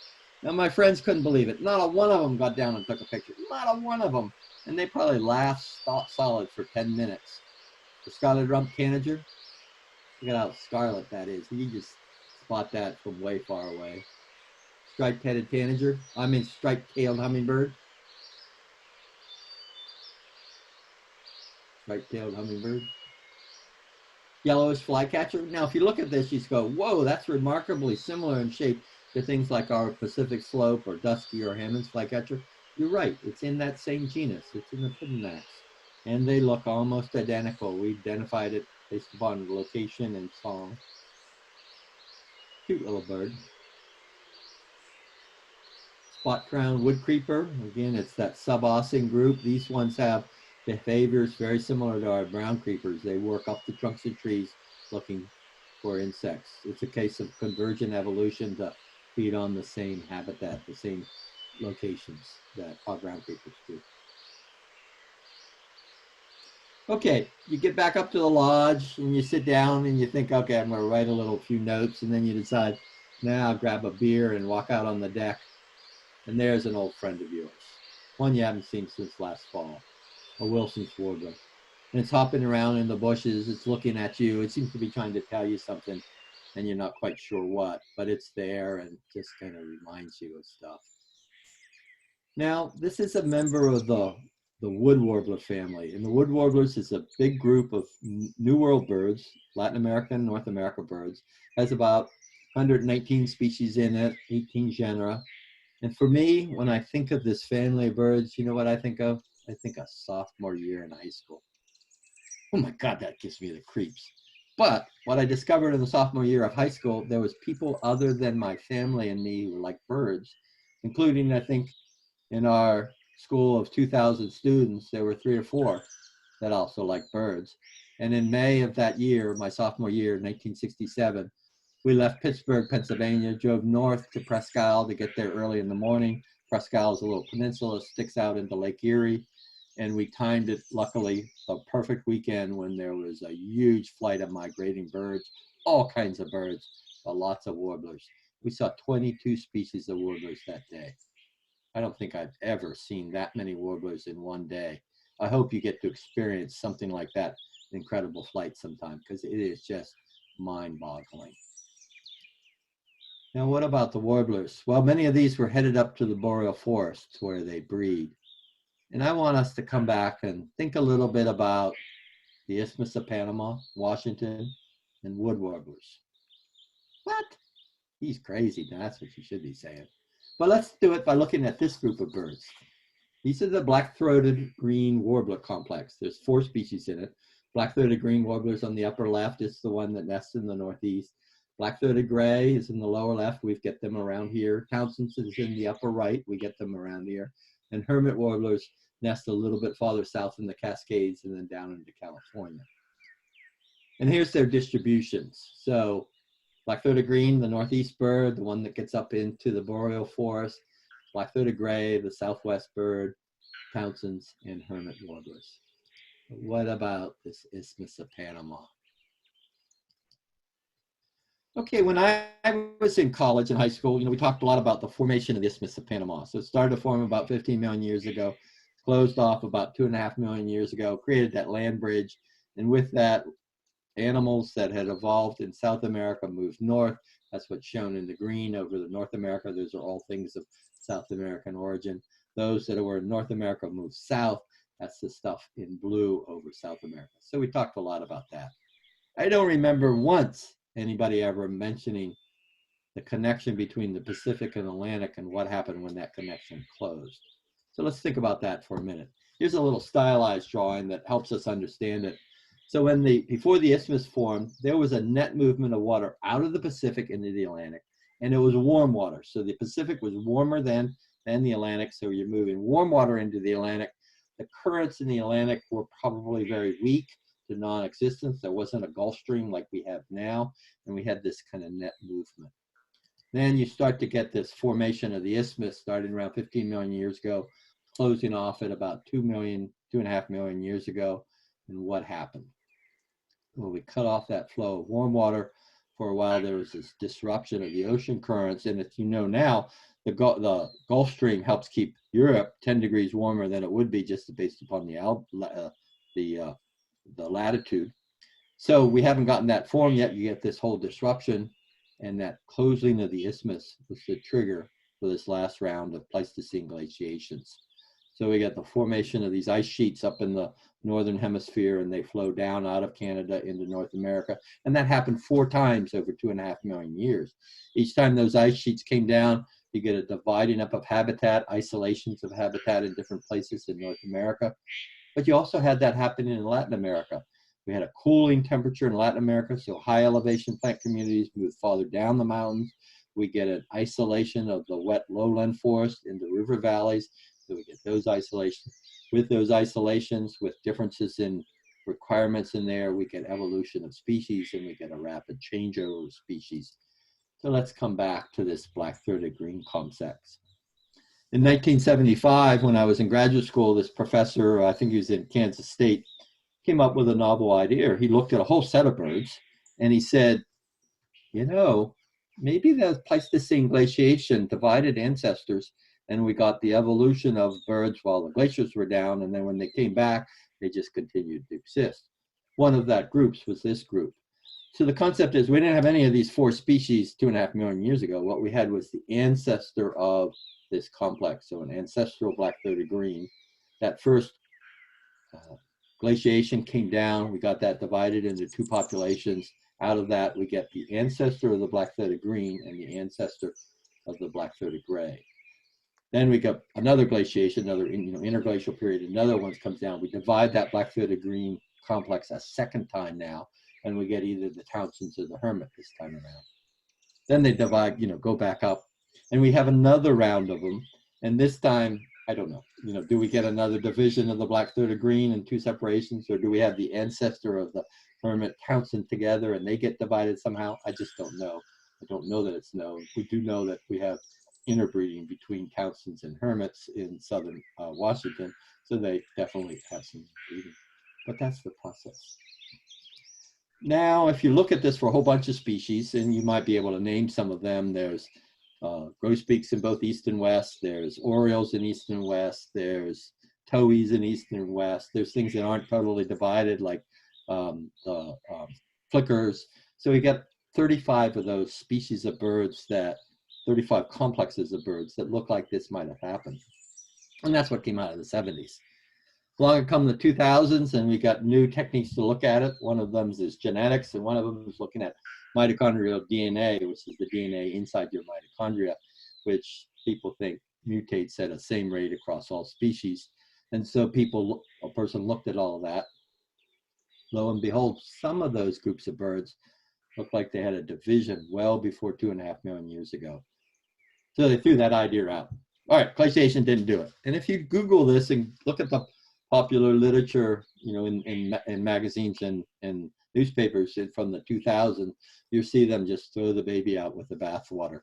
A: Now, my friends couldn't believe it. Not a one of them got down and took a picture. Not a one of them. And they probably laughed solid for 10 minutes. The scarlet rump tanager. Look at how scarlet that is. You just spot that from way far away. Striped-headed tanager. I mean striped-tailed hummingbird. Striped-tailed hummingbird. Yellowish flycatcher. Now, if you look at this, you just go, whoa, that's remarkably similar in shape to things like our Pacific slope or dusky or Hammond's flycatcher. You're right. It's in that same genus. It's in the Panama'S. And they look almost identical. We identified it based upon the location and song. Cute little bird. Spot crowned wood creeper. Again, it's that subossing group. These ones have behavior is very similar to our brown creepers. They work up the trunks of trees looking for insects. It's a case of convergent evolution to feed on the same habitat, the same locations that our brown creepers do. Okay, you get back up to the lodge and you sit down and you think, okay, I'm going to write a few notes, and then you decide, now I'll grab a beer and walk out on the deck, and there's an old friend of yours, one you haven't seen since last fall, a Wilson's warbler. And it's hopping around in the bushes, it's looking at you, it seems to be trying to tell you something, and you're not quite sure what, but it's there and just kind of reminds you of stuff. Now, this is a member of the wood warbler family, and the wood warblers is a big group of New World birds, Latin American, North America birds. It has about 119 species in it, 18 genera. And for me, when I think of this family of birds, you know what I think of? I think of sophomore year in high school. Oh my God, that gives me the creeps. But what I discovered in the sophomore year of high school, there was people other than my family and me who like birds, including, I think, in our school of 2,000 students, there were 3 or 4 that also liked birds. And in May of that year, my sophomore year, 1967, we left Pittsburgh, Pennsylvania, drove north to Presque Isle to get there early in the morning. Presque Isle is a little peninsula, sticks out into Lake Erie. And we timed it, luckily, a perfect weekend when there was a huge flight of migrating birds, all kinds of birds, but lots of warblers. We saw 22 species of warblers that day. I don't think I've ever seen that many warblers in one day. I hope you get to experience something like that incredible flight sometime, because it is just mind-boggling. Now, what about the warblers? Well, many of these were headed up to the boreal forests where they breed. And I want us to come back and think a little bit about the Isthmus of Panama, Washington, and wood warblers. What? He's crazy. That's what you should be saying. But let's do it by looking at this group of birds. These are the black-throated green warbler complex. There's 4 species in it. Black-throated green warblers on the upper left is the one that nests in the northeast. Black-throated gray is in the lower left. We get them around here. Townsend's is in the upper right. We get them around here. And hermit warblers nest a little bit farther south in the Cascades and then down into California. And here's their distributions. So black-throated green, the northeast bird, the one that gets up into the boreal forest. Black-throated gray, the southwest bird, Townsend's, and hermit warblers. But what about this Isthmus of Panama? Okay, when I was in college and high school, we talked a lot about the formation of the Isthmus of Panama. So it started to form about 15 million years ago, closed off about 2.5 million years ago, created that land bridge. And with that, animals that had evolved in South America moved north. That's what's shown in the green over the North America. Those are all things of South American origin. Those that were in North America moved south. That's the stuff in blue over South America. So we talked a lot about that. I don't remember once anybody ever mentioning the connection between the Pacific and Atlantic and what happened when that connection closed. So let's think about that for a minute. Here's a little stylized drawing that helps us understand it. So before the isthmus formed, there was a net movement of water out of the Pacific into the Atlantic, and it was warm water. So the Pacific was warmer than the Atlantic, so you're moving warm water into the Atlantic. The currents in the Atlantic were probably very weak to non-existence. There wasn't a Gulf Stream like we have now, and we had this kind of net movement. Then you start to get this formation of the isthmus starting around 15 million years ago, closing off at about 2.5 million years ago. And what happened? Well, we cut off that flow of warm water. For a while, there was this disruption of the ocean currents. And as you know now, the Gulf Stream helps keep Europe 10 degrees warmer than it would be just based upon the latitude. So we haven't gotten that form yet. You get this whole disruption, and that closing of the isthmus was the trigger for this last round of Pleistocene glaciations. So we got the formation of these ice sheets up in the Northern Hemisphere, and they flow down out of Canada into North America. And that happened 4 times over 2.5 million years. Each time those ice sheets came down, you get a dividing up of habitat, isolations of habitat in different places in North America. But you also had that happening in Latin America. We had a cooling temperature in Latin America, so high elevation plant communities move farther down the mountains. We get an isolation of the wet lowland forest into river valleys. So we get those isolations. With those isolations, with differences in requirements in there, we get evolution of species, and we get a rapid changeover of species. So let's come back to this black-throated green complex. In 1975, when I was in graduate school, this professor, I think he was in Kansas State, came up with a novel idea. He looked at a whole set of birds, and he said, you know, maybe the Pleistocene glaciation divided ancestors, and we got the evolution of birds while the glaciers were down, and then when they came back, they just continued to exist. One of that groups was this group. So the concept is we didn't have any of these 4 species 2.5 million years ago. What we had was the ancestor of this complex, so an ancestral black-throated green. That first glaciation came down, we got that divided into 2 populations. Out of that, we get the ancestor of the black-throated green and the ancestor of the black-throated gray. Then we got another glaciation, another interglacial period, another one comes down. We divide that black-throated green complex a second time now, and we get either the Townsends or the Hermit this time around. Then they divide, go back up, and we have another round of them. And this time, I don't know, do we get another division of the black-throated green in 2 separations, or do we have the ancestor of the Hermit Townsend together and they get divided somehow? I just don't know. I don't know that it's known. We do know that we have interbreeding between Townsends and Hermits in southern Washington, so they definitely have some breeding. But that's the process. Now, if you look at this for a whole bunch of species, and you might be able to name some of them, there's grosbeaks in both east and west, there's orioles in east and west, there's towhees in east and west, there's things that aren't totally divided like flickers. So we got 35 of those species of birds, 35 complexes of birds that look like this might have happened. And that's what came out of the 70s. Along come the 2000s, and we got new techniques to look at it. One of them is genetics, and one of them is looking at mitochondrial DNA, which is the DNA inside your mitochondria, which people think mutates at the same rate across all species. And so a person looked at all of that. Lo and behold, some of those groups of birds look like they had a division well before 2.5 million years ago. So they threw that idea out. All right, glaciation didn't do it. And if you Google this and look at the popular literature, in magazines and newspapers from the 2000s, you see them just throw the baby out with the bathwater.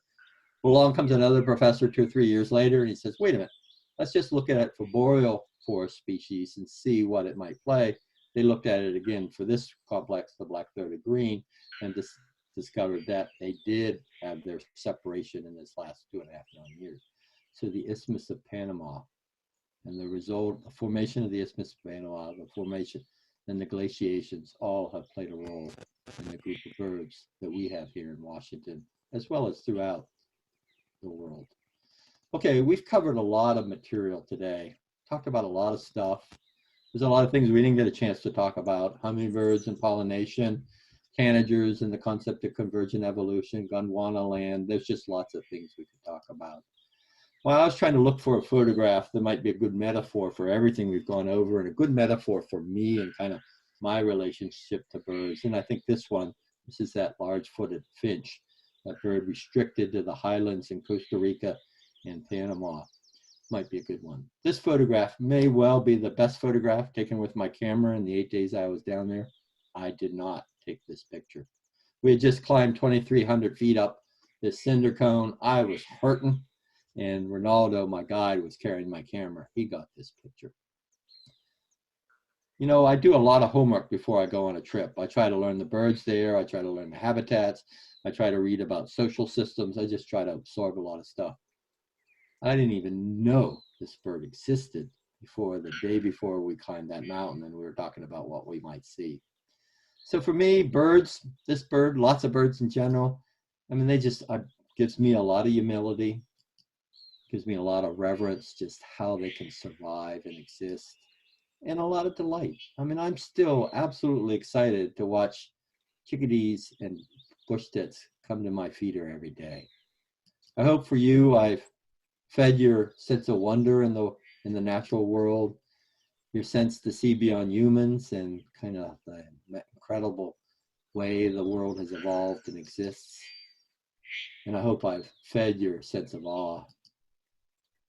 A: Well, along comes another professor 2 or 3 years later, and he says, wait a minute, let's just look at it for boreal forest species and see what it might play. They looked at it again for this complex, the black-throated green, and discovered that they did have their separation in this last 2.5 million years. So the Isthmus of Panama, and the formation of the Isthmus of Panama, the formation and the glaciations all have played a role in the group of birds that we have here in Washington, as well as throughout the world. Okay, we've covered a lot of material today, talked about a lot of stuff. There's a lot of things we didn't get a chance to talk about: hummingbirds and pollination, tanagers and the concept of convergent evolution, Gondwana land. There's just lots of things we could talk about. Well, I was trying to look for a photograph that might be a good metaphor for everything we've gone over, and a good metaphor for me and kind of my relationship to birds. And I think this is that large-footed finch, that bird restricted to the highlands in Costa Rica and Panama. Might be a good one. This photograph may well be the best photograph taken with my camera in the 8 days I was down there. I did not take this picture. We had just climbed 2,300 feet up this cinder cone. I was hurting. And Ronaldo, my guide, was carrying my camera. He got this picture. I do a lot of homework before I go on a trip. I try to learn the birds there. I try to learn the habitats. I try to read about social systems. I just try to absorb a lot of stuff. I didn't even know this bird existed the day before we climbed that mountain, and we were talking about what we might see. So for me, birds, this bird, lots of birds in general, they just gives me a lot of humility. Gives me a lot of reverence, just how they can survive and exist, and a lot of delight. I'm still absolutely excited to watch chickadees and bush tits come to my feeder every day. I hope for you, I've fed your sense of wonder in the natural world, your sense to see beyond humans and kind of the incredible way the world has evolved and exists. And I hope I've fed your sense of awe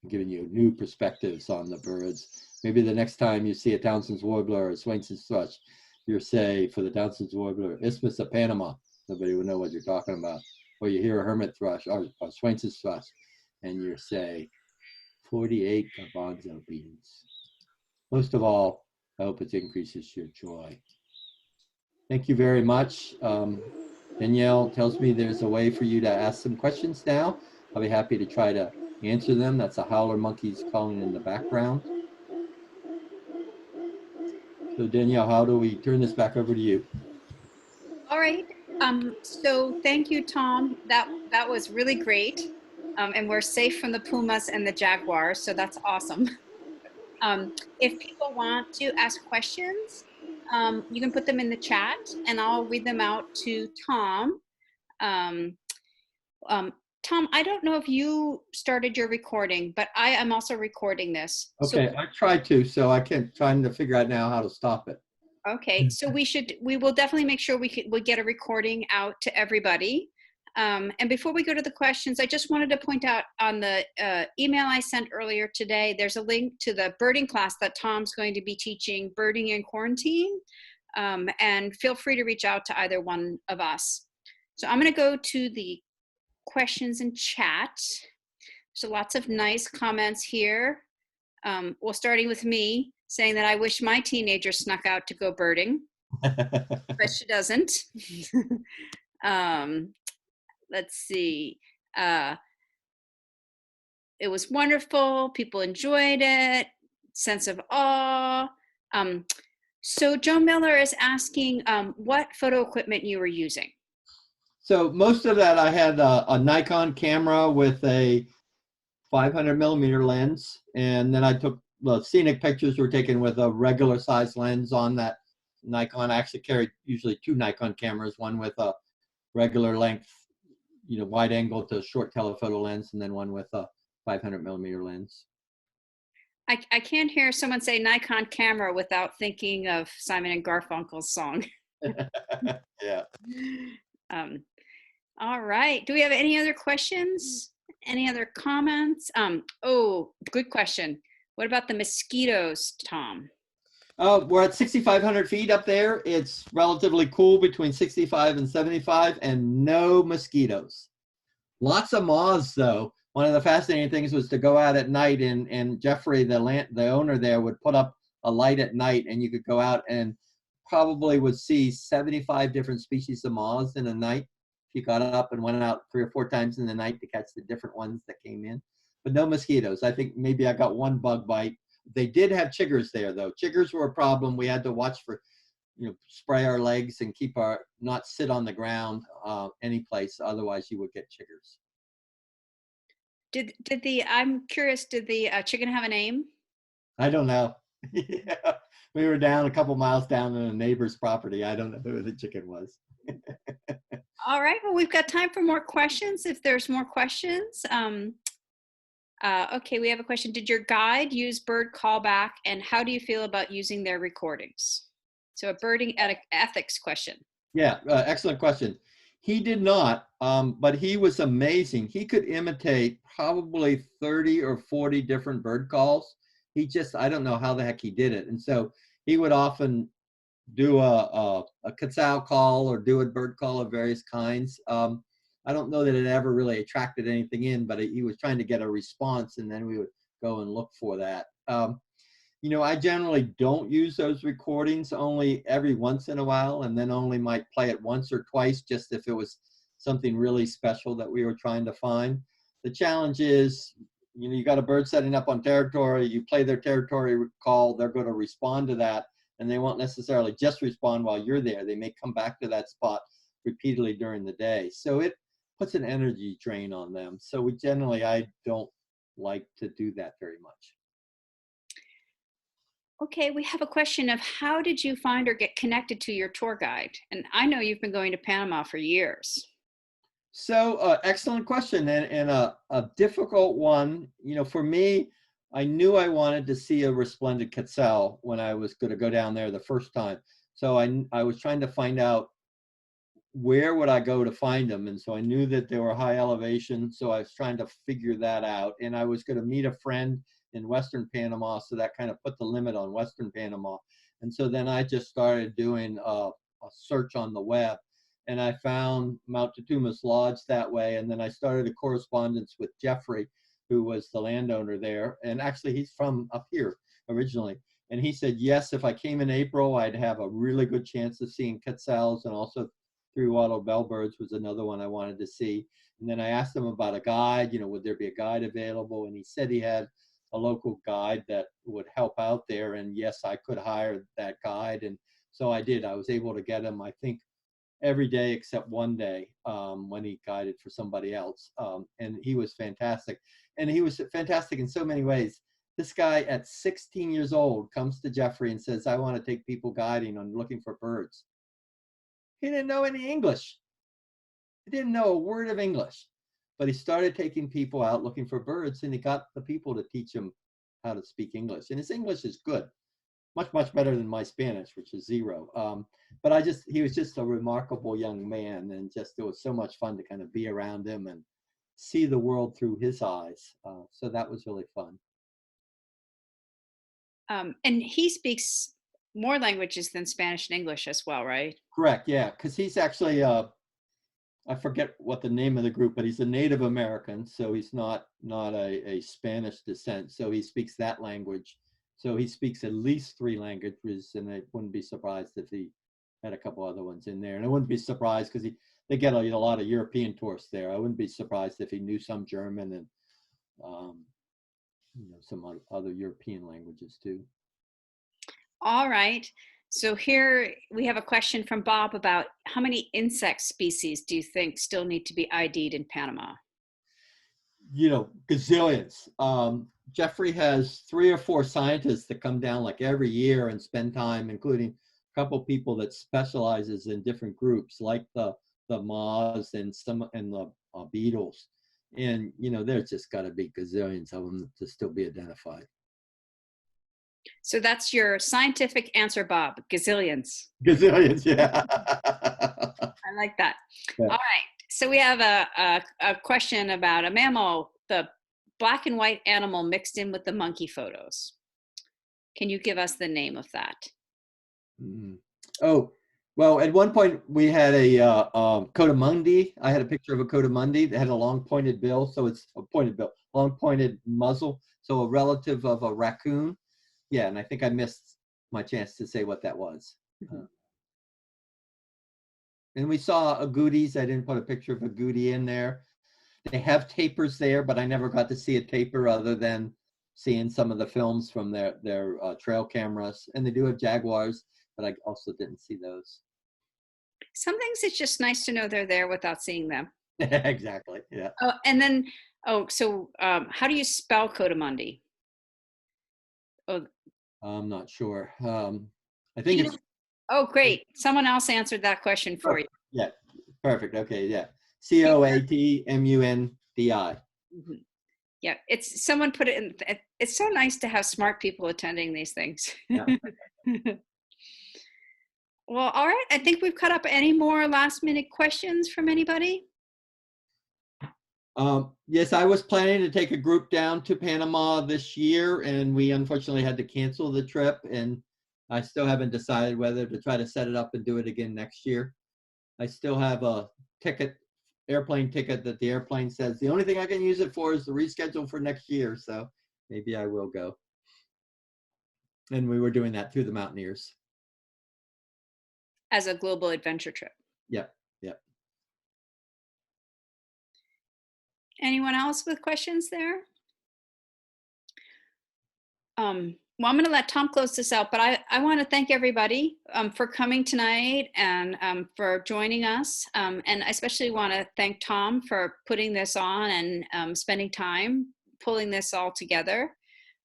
A: giving you new perspectives on the birds. Maybe the next time you see a Townsend's warbler or a Swainson's thrush, you say for the Townsend's warbler, Isthmus of Panama. Nobody would know what you're talking about. Or you hear a hermit thrush or Swainson's thrush, and you say 48 garbanzo beans. Most of all, I hope it increases your joy. Thank you very much. Danielle tells me there's a way for you to ask some questions now. I'll be happy to try to answer them. That's a howler monkeys calling in the background. So Danielle, how do we turn this back over to you?
B: All right. So thank you, Tom. That was really great. And we're safe from the pumas and the jaguars, so that's awesome. If people want to ask questions, you can put them in the chat, and I'll read them out to Tom. Tom, I don't know if you started your recording, but I am also recording this.
A: Okay, I tried to, so I can't trying to figure out now how to stop it.
B: Okay, so we will definitely make sure we get a recording out to everybody. And before we go to the questions, I just wanted to point out on the email I sent earlier today, there's a link to the birding class that Tom's going to be teaching, Birding in Quarantine. And feel free to reach out to either one of us. So I'm going to go to the questions in chat. So lots of nice comments here. Well, starting with me, saying that I wish my teenager snuck out to go birding, but she doesn't. Let's see. It was wonderful. People enjoyed it. Sense of awe. So Joe Miller is asking what photo equipment you were using.
A: So most of that I had a Nikon camera with a 500 millimeter lens, and then I took the scenic pictures were taken with a regular size lens on that Nikon. I actually carried usually two Nikon cameras, one with a regular length, wide angle to short telephoto lens, and then one with a 500 millimeter lens.
B: I can't hear someone say Nikon camera without thinking of Simon and Garfunkel's song.
A: Yeah.
B: All right. Do we have any other questions? Any other comments? Oh, good question. What about the mosquitoes, Tom?
A: We're at 6,500 feet up there. It's relatively cool between 65 and 75 and no mosquitoes. Lots of moths though. One of the fascinating things was to go out at night and Jeffrey, the owner there, would put up a light at night and you could go out and probably would see 75 different species of moths in a night. If you got up and went out 3 or 4 times in the night to catch the different ones that came in. But no mosquitoes. I think maybe I got one bug bite. They did have chiggers there though. Chiggers were a problem. We had to watch for, spray our legs and not sit on the ground any place. Otherwise you would get chiggers.
B: I'm curious, did the chicken have a name?
A: I don't know. Yeah. We were down a couple miles down in a neighbor's property. I don't know who the chicken was.
B: All right. Well, we've got time for more questions. If there's more questions. Okay, we have a question. Did your guide use bird callback, and how do you feel about using their recordings? So a birding ethics question.
A: Yeah, excellent question. He did not, but he was amazing. He could imitate probably 30 or 40 different bird calls. I don't know how the heck he did it. And so he would often do a quetzal call or do a bird call of various kinds. I don't know that it ever really attracted anything in, but he was trying to get a response, and then we would go and look for that. I generally don't use those recordings, only every once in a while, and then only might play it once or twice just if it was something really special that we were trying to find. The challenge is, you got a bird setting up on territory, you play their territory call, they're going to respond to that, and they won't necessarily just respond while you're there. They may come back to that spot repeatedly during the day. So it puts an energy drain on them. So I don't like to do that very much.
B: Okay, we have a question of how did you find or get connected to your tour guide? And I know you've been going to Panama for years.
A: So excellent question, and a difficult one. For me, I knew I wanted to see a resplendent quetzal when I was going to go down there the first time. So I was trying to find out where would I go to find them? And so I knew that they were high elevation. So I was trying to figure that out. And I was going to meet a friend in Western Panama. So that kind of put the limit on Western Panama. And so then I just started doing a search on the web. And I found Mount Tutumas Lodge that way. And then I started a correspondence with Jeffrey, who was the landowner there. And actually, he's from up here originally. And he said, yes, if I came in April, I'd have a really good chance of seeing quetzals, and also three-wattled bellbirds was another one I wanted to see. And then I asked him about a guide, would there be a guide available? And he said he had a local guide that would help out there. And yes, I could hire that guide. And so I did. I was able to get him, I think, every day except one day when he guided for somebody else. And he was fantastic. And he was fantastic in so many ways. This guy at 16 years old comes to Jeffrey and says, I want to take people guiding on looking for birds. He didn't know any English. He didn't know a word of English, but he started taking people out looking for birds, and he got the people to teach him how to speak English. And his English is good, much, much better than my Spanish, which is zero. But he was just a remarkable young man, and it was so much fun to kind of be around him and see the world through his eyes. So that was really fun.
B: And he speaks more languages than Spanish and English as well, right?
A: Correct, yeah, because he's actually, I forget what the name of the group, but he's a Native American, so he's not a Spanish descent, so he speaks that language. So he speaks at least 3 languages, and I wouldn't be surprised if he had a couple other ones in there. And I wouldn't be surprised because they get a lot of European tourists there. I wouldn't be surprised if he knew some German and some other European languages too.
B: All right. So here we have a question from Bob about how many insect species do you think still need to be ID'd in Panama?
A: Gazillions. Jeffrey has 3 or 4 scientists that come down like every year and spend time, including a couple people that specializes in different groups like the moths and the beetles. And, there's just got to be gazillions of them to still be identified.
B: So that's your scientific answer, Bob. Gazillions.
A: Gazillions, yeah.
B: I like that.
A: Yeah.
B: All right. So we have a question about a mammal, the black and white animal mixed in with the monkey photos. Can you give us the name of that?
A: Oh, well, at one point we had a coatimundi. I had a picture of a coatimundi that had a long pointed bill. So it's a pointed bill, long pointed muzzle. So a relative of a raccoon. Yeah, and I think I missed my chance to say what that was. And we saw agoutis. I didn't put a picture of agouti in there. They have tapirs there, but I never got to see a tapir other than seeing some of the films from their trail cameras. And they do have jaguars, but I also didn't see those.
B: Some things it's just nice to know they're there without seeing them.
A: Exactly, yeah.
B: Oh, and then, so how do you spell coatimundi? Oh,
A: I'm not sure. I think it's...
B: Oh, great. Someone else answered that question for you.
A: Yeah, perfect. Okay, yeah. Coatmundi.
B: Mm-hmm. Yeah, someone put it in. It's so nice to have smart people attending these things.
A: Yeah.
B: Well, all right. I think we've cut up. Any more last minute questions from anybody?
A: Yes, I was planning to take a group down to Panama this year, and we unfortunately had to cancel the trip, and I still haven't decided whether to try to set it up and do it again next year. I still have a airplane ticket that the airplane says the only thing I can use it for is the reschedule for next year, so maybe I will go. And we were doing that through the Mountaineers.
B: As a global adventure trip.
A: Yep, yep.
B: Anyone else with questions there? Well, I'm going to let Tom close this out, but I want to thank everybody for coming tonight and for joining us. And I especially want to thank Tom for putting this on and spending time pulling this all together.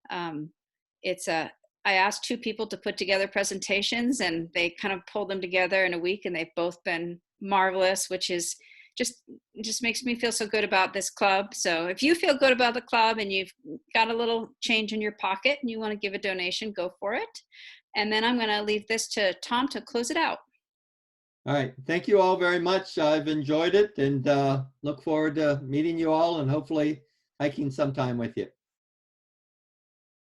B: I asked 2 people to put together presentations, and they kind of pulled them together in a week, and they've both been marvelous, which is just makes me feel so good about this club. So if you feel good about the club and you've got a little change in your pocket and you want to give a donation, go for it. And then I'm going to leave this to Tom to close it out.
A: All right. Thank you all very much. I've enjoyed it and look forward to meeting you all and hopefully hiking sometime with you.